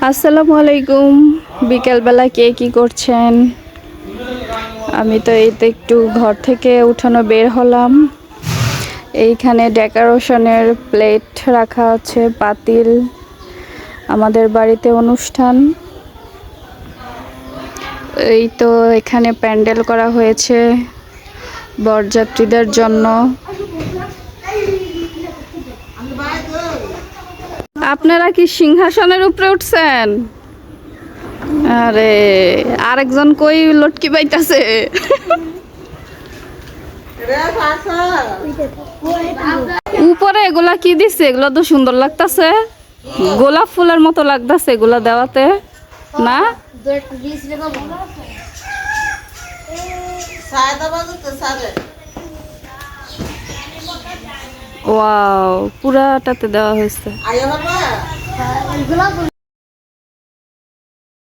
আসসালামু আলাইকুম। বিকেলবেলা কে কি করছেন? আমি তো এই তো একটু ঘর থেকে উঠানো বের হলাম। এইখানে ডেকোরেশনের প্লেট রাখা আছে, পাতিল। আমাদের বাড়িতে অনুষ্ঠান। এই তো এখানে প্যান্ডেল করা হয়েছে বরযাত্রীদের জন্য। আপনারা কি সিংহাসনের উপরে উঠছেন? আরে আরেকজন কই লটকি পাইতাছে। উপরে এগুলা কি দিছে? এগুলো তো সুন্দর লাগতাছে, গোলাপ ফুলের মতো লাগতাছে এগুলা দেওয়াতে না? ওয়াও, পুরাটাতে দেওয়া হয়েছে।